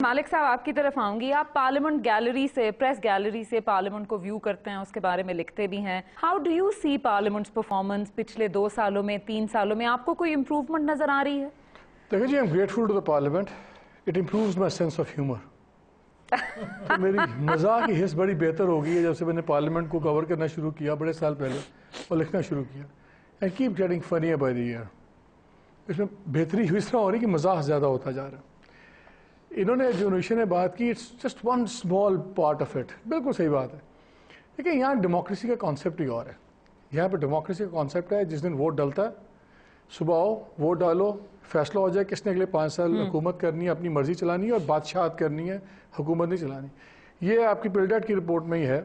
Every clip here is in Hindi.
मालिक साहब, आपकी तरफ आऊंगी। आप पार्लियामेंट गैलरी से, प्रेस गैलरी से पार्लियामेंट को व्यू करते हैं, उसके बारे में लिखते भी हैं। How do you see parliament's performance पिछले 2 सालों में, 3 सालों में? आपको कोई इम्प्रूवमेंट नजर आ रही है? देखिए जी, I am grateful to the parliament. It improves my sense of humour. तो मेरी मजाक की हिस्स बड़ी बेहतर हो गई है जब से मैंने पार्लियामेंट को कवर करना शुरू किया बड़े साल पहले और लिखना शुरू किया। And keep getting funny by the year. इसमें बेहतरी इस तरह हो रही कि मजाक ज़्यादा होता जा रहा है। इन्होंने जो निशन ने बात की, it's just one small part of it. बिल्कुल सही बात है। देखिए, यहाँ डेमोक्रेसी का कॉन्सेप्ट ही और है। यहाँ पर डेमोक्रेसी का कॉन्सेप्ट है, जिस दिन वोट डलता है, सुबह आओ, वोट डालो, फैसला हो जाए किसने अगले 5 साल हुकूमत करनी है, अपनी मर्जी चलानी है और बादशाहत करनी है, हुकूमत नहीं चलानी। ये आपकी पिलडेट की रिपोर्ट में ही है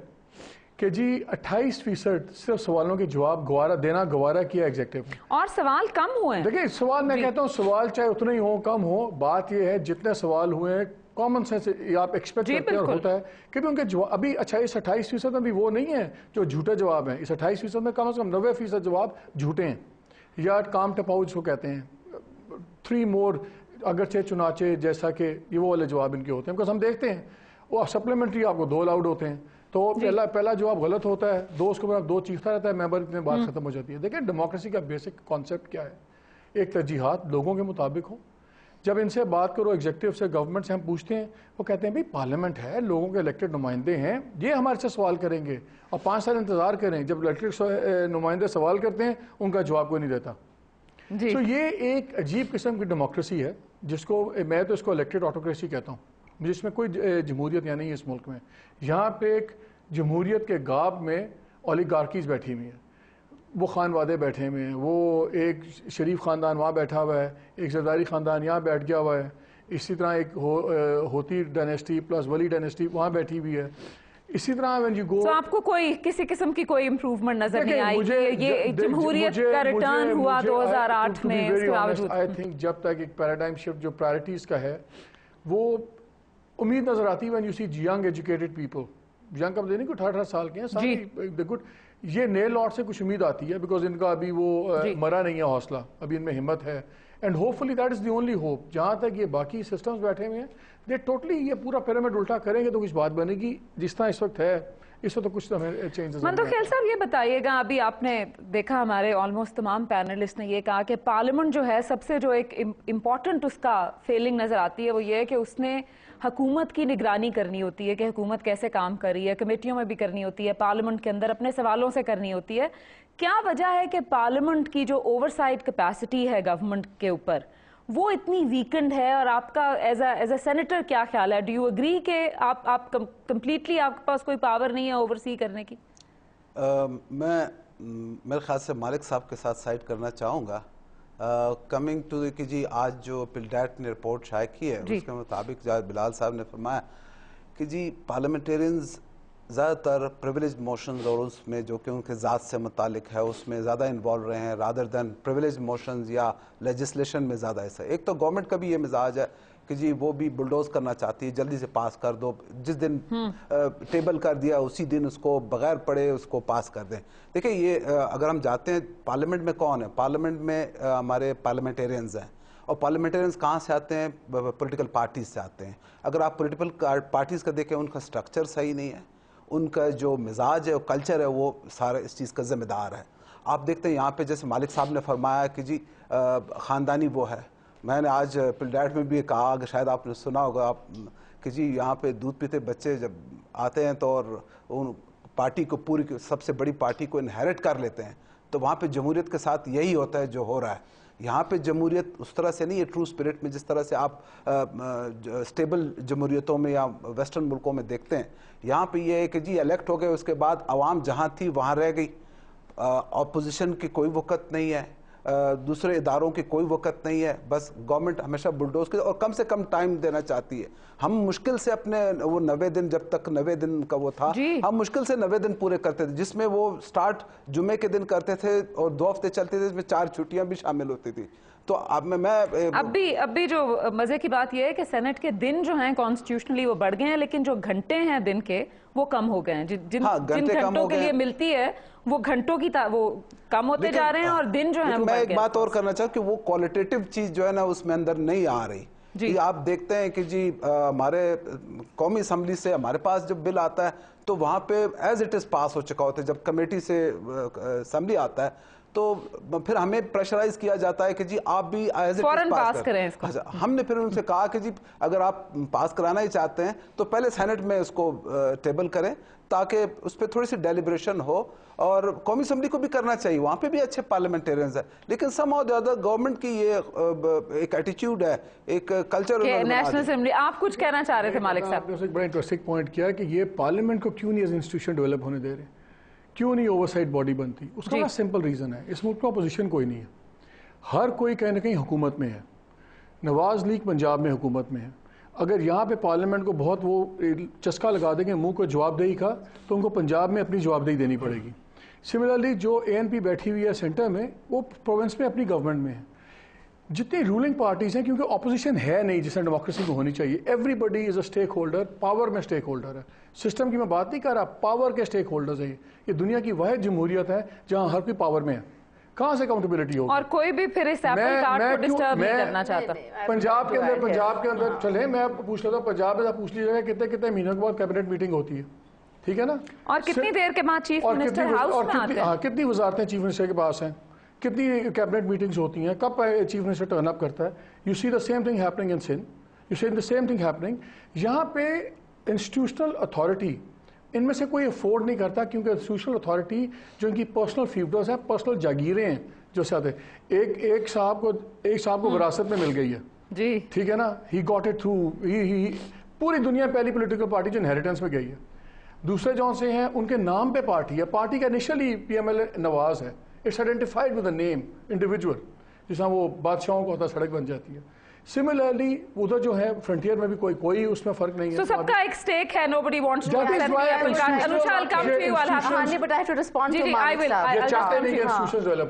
कि जी 28% सिर्फ सवालों के जवाब गवारा किया एग्जेक्टिव ने। और सवाल कम हुए हैं। देखिए, सवाल मैं कहता हूँ सवाल चाहे उतने ही हो कम हो, बात यह है जितने सवाल हुए हैं कॉमन सेंस आप एक्सपेक्ट करते हैं और होता है कि भी उनके जवाब अभी अच्छा इस 28% में भी वो नहीं है जो झूठे जवाब हैं। इस 28% में कम से कम 90% जवाब झूठे हैं या काम टपाऊ जिसको कहते हैं। 3 मोर अगरचे चुनाचे जैसा कि ये वो वाले जवाब इनके होते हैं। बिकॉज हम देखते हैं वो सप्लीमेंट्री आपको 2 अलाउड होते हैं, तो पहला जवाब गलत होता है, 2 उसके बाद 2 चीखता रहता है मेंबर, इतने बात खत्म हो जाती है। देखिए, डेमोक्रेसी का बेसिक कॉन्सेप्ट क्या है? एक तरजीहात लोगों के मुताबिक हो। जब इनसे बात करो एग्जेक्टिव से, गवर्नमेंट से हम पूछते हैं, वो कहते हैं भाई पार्लियामेंट है, लोगों के इलेक्टेड नुमाइंदे हैं, ये हमारे से सवाल करेंगे और 5 साल इंतजार करें। जब इलेक्टेड नुमाइंदे सवाल करते हैं उनका जवाब कोई नहीं देता। तो ये एक अजीब किस्म की डेमोक्रेसी है जिसको मैं तो इसको इलेक्टेड ऑटोक्रेसी कहता हूँ, जिसमें कोई जमहूरियत या नहीं है इस मुल्क में। यहाँ पे एक जमहूरियत के गाब में ओलिगार्कीज बैठी हुई हैं, वो खानवादे बैठे हुए हैं, वो एक शरीफ ख़ानदान वहाँ बैठा हुआ है, एक जरदारी ख़ानदान यहाँ बैठ गया हुआ है, इसी तरह एक होती डायनेस्टी प्लस वली डायनेस्टी वहाँ बैठी हुई है। इसी तरह व्हेन यू गो, तो आपको कोई किसी किस्म की कोई इम्प्रूवमेंट नजर नहीं आई? ये जमहूरियत का रिटर्न हुआ 2008 में, उसके बावजूद आई थिंक जब तक एक पैराडाइम शिफ्ट जो प्रायोरिटीज का है वो उम्मीद नजर आती है when you see young educated people. Young कब देने को 18 साल के हैं सारी गुड, ये नए लॉट से कुछ उम्मीद आती है बिकॉज इनका अभी वो मरा नहीं है हौसला, अभी इनमें हिम्मत है। And hopefully that is the only hope. जहाँ तक ये बाकी सिस्टम्स बैठे हुए हैं, दे टोटली ये पूरा पिरामिड उल्टा करेंगे तो कुछ बात बनेगी। जिस तरह इस वक्त है, इस वक्त तो कुछ हमें चेंजेस। मंतोखेल साहब, ये बताइएगा, अभी आपने देखा हमारे ऑलमोस्ट तमाम पैनलिस्ट ने ये कहा कि पार्लियामेंट जो है सबसे जो एक इम्पॉर्टेंट उसका फेलिंग नजर आती है वो ये है कि उसने हुकूमत की निगरानी करनी होती है कि हुकूमत कैसे काम कर रही है, कमेटियों में भी करनी होती है, पार्लियामेंट के अंदर अपने सवालों से करनी होती है। क्या वजह है कि पार्लियामेंट की जो ओवरसाइट कैपेसिटी है गवर्नमेंट के ऊपर वो इतनी वीकेंड है? और आपका एज अ सेनेटर क्या ख्याल है? डू यू एग्री कि आप कंप्लीटली आपके पास कोई पावर नहीं है ओवरसी करने की? मैं मेरे ख्याल से मालिक साहब के साथ साइड करना चाहूँगा। कमिंग टू कि जी आज जो पिलडेट ने रिपोर्ट शाये की है उसके मुताबिक बिलाल साहब ने फरमाया कि जी पार्लियामेंटेरियंस ज़्यादातर प्रिविलेज मोशंस और उसमें जो कि उनके ज़ात से मुतालिक है उसमें ज़्यादा इन्वॉल्व रहे हैं रादर दैन प्रिविलेज मोशंस या लेजिस्लेशन में ज़्यादा ऐसा। एक तो गवर्नमेंट का भी ये मिजाज है कि जी वो भी बुलडोज करना चाहती है, जल्दी से पास कर दो, जिस दिन टेबल कर दिया उसी दिन उसको बगैर पढ़े उसको पास कर दें। देखिए, ये अगर हम जाते हैं पार्लियामेंट में कौन है, पार्लियामेंट में हमारे पार्लियामेंटेरियंस हैं और पार्लियामेंटेरियंस कहाँ से आते हैं? पॉलिटिकल पार्टीज से आते हैं। अगर आप पॉलिटिकल पार्टीज का देखें, उनका स्ट्रक्चर सही नहीं है, उनका जो मिजाज है और कल्चर है वो सारा इस चीज़ का जिम्मेदार है। आप देखते हैं यहाँ पे जैसे मालिक साहब ने फरमाया कि जी ख़ानदानी वो है। मैंने आज पिलडेट में भी कहा कि शायद आपने सुना होगा आप कि जी यहाँ पे दूध पीते बच्चे जब आते हैं तो और उन पार्टी को पूरी सबसे बड़ी पार्टी को इनहेरिट कर लेते हैं, तो वहाँ पे जमहूरियत के साथ यही होता है जो हो रहा है। यहाँ पे जमहूरियत उस तरह से नहीं है ट्रू स्पिरिट में जिस तरह से आप स्टेबल जमहूरियतों में या वेस्टर्न मुल्कों में देखते हैं। यहाँ पे ये है कि जी इलेक्ट हो गए, उसके बाद आवाम जहाँ थी वहाँ रह गई, अपोजिशन की कोई वक़्त नहीं है, दूसरे इदारों की कोई वक़्त नहीं है, बस गवर्नमेंट हमेशा बुलडोज के और कम से कम टाइम देना चाहती है। हम मुश्किल से अपने वो 90 दिन, जब तक 90 दिन का वो था, हम मुश्किल से 90 दिन पूरे करते थे, जिसमें वो स्टार्ट जुमे के दिन करते थे और 2 हफ्ते चलते थे, इसमें 4 छुट्टियां भी शामिल होती थी। तो अब मैं अभी जो मजे की बात यह है कि सेनेट के दिन जो हैं कॉन्स्टिट्यूशनली वो बढ़ गए हैं, लेकिन जो घंटे हैं दिन के वो कम हो गए हैं। जिन घंटों के लिए मिलती है वो घंटों की वो कम होते जा रहे हैं और दिन जो है वो मैं एक बात और करना चाहूँ कि वो क्वालिटेटिव चीज जो है ना उसमें अंदर नहीं आ रही। कि आप देखते हैं कि जी हमारे कौमी असम्बली से हमारे पास जब बिल आता है तो वहां पे एज इट इज पास हो चुका होता है। जब कमेटी से असम्बली आता है तो फिर हमें प्रेशराइज किया जाता है कि जी आप भी एज इट इज पास करें इसको। अच्छा, हमने फिर उनसे कहा कि जी अगर आप पास कराना ही चाहते हैं तो पहले सेनेट में इसको टेबल करें ताकि उस पर थोड़ी सी डेलिब्रेशन हो, और कौमी असम्बली को भी करना चाहिए, वहां पे भी अच्छे पार्लियामेंटेरियंस है। लेकिन समहाउ द अदर गवर्नमेंट की ये एक एटीट्यूड है, एक कल्चर। नेशनल असेंबली आप कुछ कहना चाह रहे थे मालिक साहब? आपने एक बड़ा इंटरेस्टिंग पॉइंट किया कि ये पार्लियामेंट को क्यों नहीं एज इंस्टीट्यूशन डेवलप होने दे रहे, क्यों नहीं ओवरसाइट बॉडी बनती? उसका बड़ा सिंपल रीजन है, इस मुल्क में अपोजिशन कोई नहीं है, हर कोई कहीं ना कहीं हुकूमत में है। नवाज लीग पंजाब में हुकूमत में है। अगर यहाँ पे पार्लियामेंट को बहुत वो चस्का लगा देंगे मुंह को जवाबदेही का, तो उनको पंजाब में अपनी जवाबदेही देनी पड़ेगी। सिमिलरली जो ANP बैठी हुई है सेंटर में, वो प्रोविंस में अपनी गवर्नमेंट में है। जितनी रूलिंग पार्टीज हैं, क्योंकि ऑपोजिशन है नहीं जिससे डेमोक्रेसी में होनी चाहिए, everybody is a stakeholder, power में स्टेक होल्डर है। सिस्टम की मैं बात नहीं कर रहा, पावर के स्टेक होल्डर्स है। ये दुनिया की वाहिद जमहूरियत है जहां हर कोई पावर में है। कहां से अकाउंटेबिलिटी होगी? और कोई भी फिर इस एप्पल कार्ट को डिस्टर्ब नहीं करना चाहता। पंजाब के अंदर चले, मैं पूछ लेता हूँ, पंजाब में पूछ लीजिएगा कितने कितने महीनों के बाद कैबिनेट मीटिंग होती है, ठीक है ना? और कितनी देर के बाद चीफ मिनिस्टर हाउस में आते हैं? कितनी वजारतें चीफ मिनिस्टर के पास हैं, कितनी कैबिनेट मीटिंग्स होती हैं, कब चीफ मिनिस्टर टर्न अप करता है? You see the same thing happening in Sindh, you see the same thing happening. यहाँ पे इंस्टीट्यूशनल अथॉरिटी इनमें से कोई अफोर्ड नहीं करता, क्योंकि इंस्टीट्यूशनल अथॉरिटी जो इनकी पर्सनल फील्डर्स हैं, पर्सनल जागीरें हैं, जो साथ एक साहब को विरासत में मिल गई है जी, ठीक है ना, ही गॉट इट थ्रू, पूरी दुनिया पहली पॉलिटिकल पार्टी जो इनहेरिटेंस में गई है। दूसरे जौन से हैं उनके नाम पे पार्टी है, पार्टी का इनिशियली PML नवाज है, it's identified with the name individual, जिसमें वो बादशाहों को होता सड़क बन जाती है। सिमिलरली उधर जो है फ्रंटियर में भी कोई उसमें फर्क नहीं है। So सबका एक स्टेक है, nobody wants to accept the apple cart. Anushka, I'll come to you. I'll have to respond to Malik sir. ये चाहते नहीं कि इंस्टीट्यूशंस डेवलप